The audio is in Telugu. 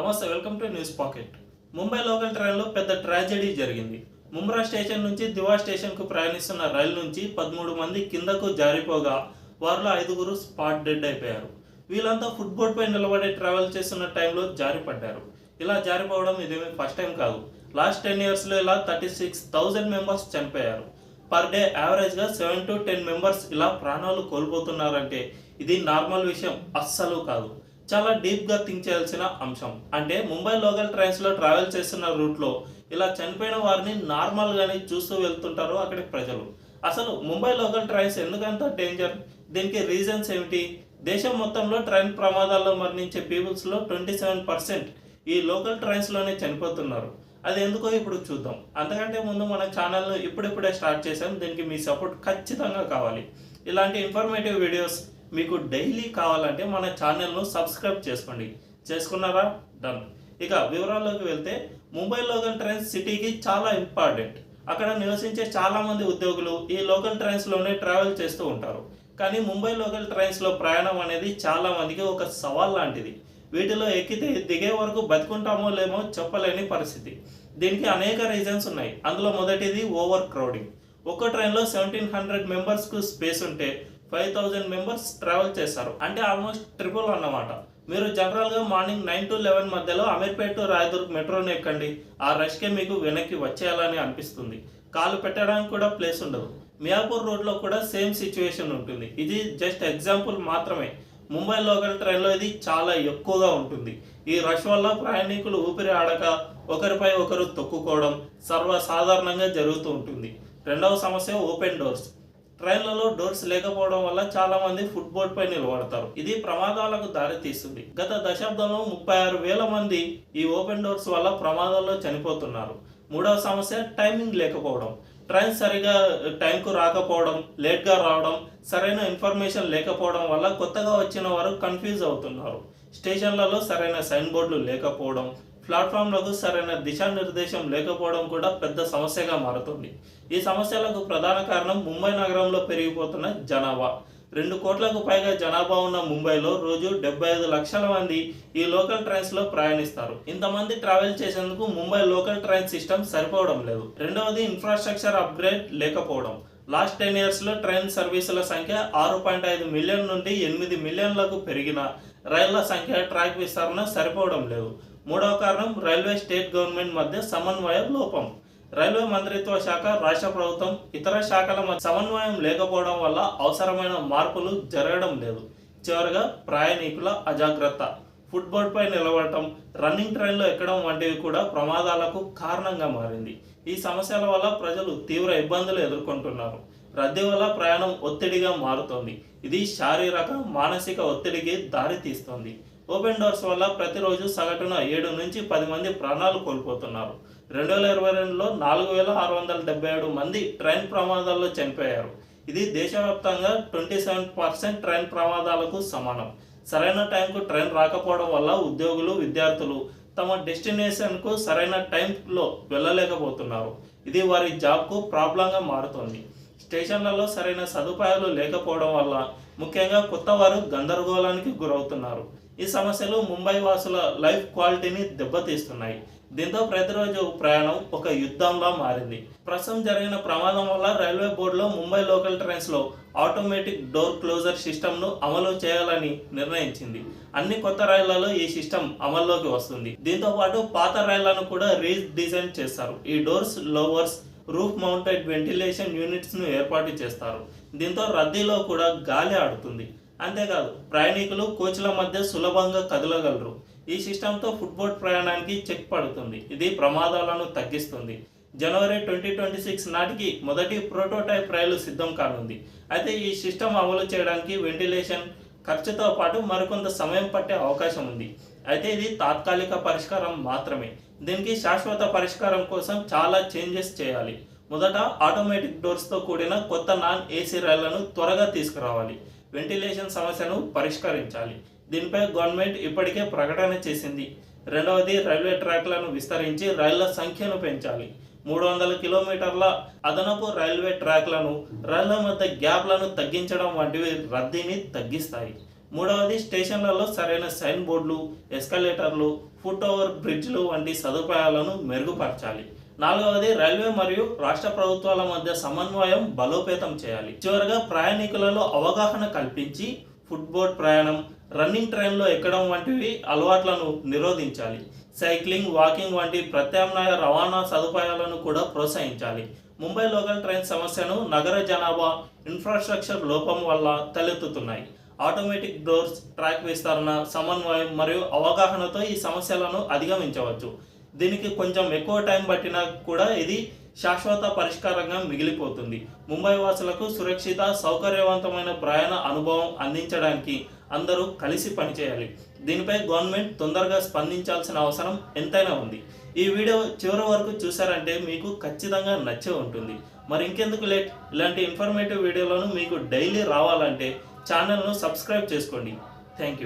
నమస్తే, welcome to news pocket. Mumbai local ట్రైన్లో పెద్ద ట్రాజెడీ జరిగింది. ముంబ్రా స్టేషన్ నుంచి దివా స్టేషన్కు ప్రయాణిస్తున్న రైలు నుంచి 13 మంది కిందకు జారిపోగా వారిలో 5గురు స్పాట్ డెడ్ అయిపోయారు. వీళ్ళంతా ఫుట్బోర్డ్పై నిలబడి ట్రావెల్ చేస్తున్న టైంలో జారిపడ్డారు. ఇలా జారిపోవడం ఇదేమీ ఫస్ట్ టైం కాదు. లాస్ట్ 10 yearsలో ఇలా 36,000 మెంబర్స్ చనిపోయారు. పర్ డే యావరేజ్గా 7 to 10 మెంబర్స్ ఇలా ప్రాణాలు కోల్పోతున్నారంటే ఇది నార్మల్ విషయం అస్సలు కాదు. చాలా డీప్గా థింక్ చేయాల్సిన అంశం. అంటే ముంబై లోకల్ ట్రైన్స్లో ట్రావెల్ చేస్తున్న రూట్లో ఇలా చనిపోయిన వారిని నార్మల్గానే చూస్తూ వెళ్తుంటారు అక్కడి ప్రజలు. అసలు ముంబై లోకల్ ట్రైన్స్ ఎందుకంత డేంజర్? దీనికి రీజన్స్ ఏమిటి? దేశం మొత్తంలో ట్రైన్ ప్రమాదాల్లో మరణించే పీపుల్స్లో 27% ఈ లోకల్ ట్రైన్స్లోనే చనిపోతున్నారు. అది ఎందుకో ఇప్పుడు చూద్దాం. అంతకంటే ముందు మన ఛానల్ను ఇప్పుడిప్పుడే స్టార్ట్ చేసాం. దీనికి మీ సపోర్ట్ ఖచ్చితంగా కావాలి. ఇలాంటి ఇన్ఫర్మేటివ్ వీడియోస్ మీకు డైలీ కావాలంటే మన ఛానల్ను సబ్స్క్రైబ్ చేసుకోండి. చేసుకున్నారా? డన్. ఇక వివరాల్లోకి వెళ్తే ముంబై లోకల్ ట్రైన్స్ సిటీకి చాలా ఇంపార్టెంట్. అక్కడ నివసించే చాలామంది ఉద్యోగులు ఈ లోకల్ ట్రైన్స్లోనే ట్రావెల్ చేస్తూ ఉంటారు. కానీ ముంబై లోకల్ ట్రైన్స్లో ప్రయాణం అనేది చాలామందికి ఒక సవాల్ లాంటిది. వీటిలో ఎక్కితే దిగే వరకు బతుకుంటామో లేమో చెప్పలేని పరిస్థితి. దీనికి అనేక రీజన్స్ ఉన్నాయి. అందులో మొదటిది ఓవర్ క్రౌడింగ్. ఒక్క ట్రైన్లో 1700 మెంబర్స్కు స్పేస్ ఉంటే 5000 మెంబర్స్ ట్రావెల్ చేస్తారు. అంటే ఆల్మోస్ట్ ట్రిపుల్ అన్నమాట. మీరు జనరల్గా మార్నింగ్ 9 to 11 మధ్యలో అమీర్పేట్ టు రాయదుర్గ్ మెట్రోని ఎక్కండి. ఆ రష్కే మీకు వెనక్కి వచ్చేయాలని అనిపిస్తుంది. కాలు పెట్టడానికి కూడా ప్లేస్ ఉండదు. మియాపూర్ రోడ్లో కూడా సేమ్ సిచ్యువేషన్ ఉంటుంది. ఇది జస్ట్ ఎగ్జాంపుల్ మాత్రమే. ముంబై లోకల్ ట్రైన్లో ఇది చాలా ఎక్కువగా ఉంటుంది. ఈ రష్ వల్ల ప్రయాణికులు ఊపిరి ఆడక ఒకరిపై ఒకరు తొక్కుకోవడం సర్వసాధారణంగా జరుగుతూ ఉంటుంది. రెండవ సమస్య ఓపెన్ డోర్స్. ట్రైన్లలో డోర్స్ లేకపోవడం వల్ల చాలా మంది ఫుట్బోర్డ్ పై నిలబడతారు. ఇది ప్రమాదాలకు దారి తీస్తుంది. గత దశాబ్దంలో 36,000 మంది ఈ ఓపెన్ డోర్స్ వల్ల ప్రమాదాల్లో చనిపోతున్నారు. మూడవ సమస్య టైమింగ్ లేకపోవడం. ట్రైన్ సరిగా టైంకు రాకపోవడం, లేట్గా రావడం, సరైన ఇన్ఫర్మేషన్ లేకపోవడం వల్ల కొత్తగా వచ్చిన వారు కన్ఫ్యూజ్ అవుతున్నారు. స్టేషన్లలో సరైన సైన్ బోర్డులు లేకపోవడం, ప్లాట్ఫామ్లకు సరైన దిశానిర్దేశం లేకపోవడం కూడా పెద్ద సమస్యగా మారుతుంది. ఈ సమస్యలకు ప్రధాన కారణం ముంబై నగరంలో పెరిగిపోతున్న జనాభా. 2 కోట్లకు పైగా జనాభా ఉన్న ముంబైలో రోజు 75 లక్షల మంది ఈ లోకల్ ట్రైన్స్లో ప్రయాణిస్తారు. ఇంతమంది ట్రావెల్ చేసేందుకు ముంబై లోకల్ ట్రైన్ సిస్టమ్ సరిపోవడం లేదు. రెండవది ఇన్ఫ్రాస్ట్రక్చర్ అప్గ్రేడ్ లేకపోవడం. లాస్ట్ 10 yearsలో ట్రైన్ సర్వీసుల సంఖ్య 6.5 మిలియన్ నుండి 8 మిలియన్లకు పెరిగిన రైళ్ల సంఖ్య, ట్రాక్ విస్తరణ సరిపోవడం లేదు. మూడవ కారణం రైల్వే స్టేట్ గవర్నమెంట్ మధ్య సమన్వయ లోపం. రైల్వే మంత్రిత్వ శాఖ, రాష్ట్ర ప్రభుత్వం, ఇతర శాఖల మధ్య సమన్వయం లేకపోవడం వల్ల అవసరమైన మార్పులు జరగడం లేదు. చివరిగా ప్రయాణికుల అజాగ్రత్త. ఫుట్బోర్డ్పై నిలబడటం, రన్నింగ్ ట్రైన్లో ఎక్కడం వంటివి కూడా ప్రమాదాలకు కారణంగా మారింది. ఈ సమస్యల వల్ల ప్రజలు తీవ్ర ఇబ్బందులు ఎదుర్కొంటున్నారు. రద్దీ వల్ల ప్రయాణం ఒత్తిడిగా మారుతోంది. ఇది శారీరక, మానసిక ఒత్తిడికి దారి తీస్తోంది. ఓపెన్ డోర్స్ వల్ల ప్రతిరోజు సగటున 7 నుంచి 10 మంది ప్రాణాలు కోల్పోతున్నారు. 2022లో 4,677 మంది ట్రైన్ ప్రమాదాల్లో చనిపోయారు. ఇది దేశవ్యాప్తంగా 27% ట్రైన్ ప్రమాదాలకు సమానం. సరైన టైంకు ట్రైన్ రాకపోవడం వల్ల ఉద్యోగులు, విద్యార్థులు తమ డెస్టినేషన్కు సరైన టైంలో వెళ్ళలేకపోతున్నారు. ఇది వారి జాబ్కు ప్రాబ్లంగా మారుతోంది. స్టేషన్లలో సరైన సదుపాయాలు లేకపోవడం వల్ల ముఖ్యంగా కొత్త వారు గందరగోళానికి గురవుతున్నారు. ఈ సమస్యలు ముంబై వాసుల లైఫ్ క్వాలిటీని దెబ్బతీస్తున్నాయి. దీంతో ప్రతిరోజు ప్రయాణం ఒక యుద్ధంలా మారింది. ప్రస్తుతం జరిగిన ప్రమాదం వల్ల రైల్వే బోర్డులో ముంబై లోకల్ ట్రైన్స్లో ఆటోమేటిక్ డోర్ క్లోజర్ సిస్టమ్ను అమలు చేయాలని నిర్ణయించింది. అన్ని కొత్త రైళ్లలో ఈ సిస్టమ్ అమల్లోకి వస్తుంది. దీంతో పాటు పాత రైళ్లను కూడా రీడిజైన్ చేస్తారు. ఈ డోర్స్, లోవర్స్, రూఫ్ మౌంటెడ్ వెంటిలేషన్ యూనిట్స్ను ఏర్పాటు చేస్తారు. దీంతో రద్దీలో కూడా గాలి ఆడుతుంది. అంతేకాదు, ప్రయాణికులు కోచ్ల మధ్య సులభంగా కదలగలరు. ఈ సిస్టంతో ఫుట్బోర్డ్ ప్రయాణానికి చెక్ పడుతుంది. ఇది ప్రమాదాలను తగ్గిస్తుంది. జనవరి 2026 నాటికి మొదటి ప్రోటోటైప్ రైలు సిద్ధం కానుంది. అయితే ఈ సిస్టమ్ అమలు చేయడానికి వెంటిలేషన్ ఖర్చుతో పాటు మరికొంత సమయం పట్టే అవకాశం ఉంది. అయితే ఇది తాత్కాలిక పరిష్కారం మాత్రమే. దీనికి శాశ్వత పరిష్కారం కోసం చాలా చేంజెస్ చేయాలి. మొదట ఆటోమేటిక్ డోర్స్తో కూడిన కొత్త నాన్ ఏసీ రైళ్లను త్వరగా తీసుకురావాలి. వెంటిలేషన్ సమస్యను పరిష్కరించాలి. దీనిపై గవర్నమెంట్ ఇప్పటికే ప్రకటన చేసింది. రెండవది రైల్వే ట్రాక్లను విస్తరించి రైళ్ల సంఖ్యను పెంచాలి. 300 కిలోమీటర్ల అదనపు రైల్వే ట్రాక్లను, రైళ్ల మధ్య గ్యాప్లను తగ్గించడం వంటివి రద్దీని తగ్గిస్తాయి. మూడవది స్టేషన్లలో సరైన సైన్ బోర్డులు, ఎస్కలేటర్లు, ఫుట్ ఓవర్ బ్రిడ్జ్లు వంటి సదుపాయాలను మెరుగుపరచాలి. నాలుగవది రైల్వే మరియు రాష్ట్ర ప్రభుత్వాల మధ్య సమన్వయం బలోపేతం చేయాలి. చివరగా ప్రయాణికులలో అవగాహన కల్పించి ఫుట్బోర్డ్ ప్రయాణం, రన్నింగ్ ట్రైన్లో ఎక్కడం వంటివి అలవాట్లను నిరోధించాలి. సైక్లింగ్, వాకింగ్ వంటి ప్రత్యామ్నాయ రవాణా సదుపాయాలను కూడా ప్రోత్సహించాలి. ముంబై లోకల్ ట్రైన్ సమస్యను నగర జనాభా, ఇన్ఫ్రాస్ట్రక్చర్ లోపం వల్ల తలెత్తుతున్నాయి. ఆటోమేటిక్ డోర్స్, ట్రాక్ విస్తరణ, సమన్వయం మరియు అవగాహనతో ఈ సమస్యలను అధిగమించవచ్చు. దీనికి కొంచెం ఎక్కువ టైం పట్టినా కూడా ఇది శాశ్వత పరిష్కారంగా మిగిలిపోతుంది. ముంబై వాసులకు సురక్షిత, సౌకర్యవంతమైన ప్రయాణ అనుభవం అందించడానికి అందరూ కలిసి పనిచేయాలి. దీనిపై గవర్నమెంట్ తొందరగా స్పందించాల్సిన అవసరం ఎంతైనా ఉంది. ఈ వీడియో చివరి వరకు చూసారంటే మీకు ఖచ్చితంగా నచ్చే ఉంటుంది. మరి ఇంకెందుకు లేట్, ఇలాంటి ఇన్ఫర్మేటివ్ వీడియోలను మీకు డైలీ రావాలంటే ఛానల్ను సబ్స్క్రైబ్ చేసుకోండి. Thank you.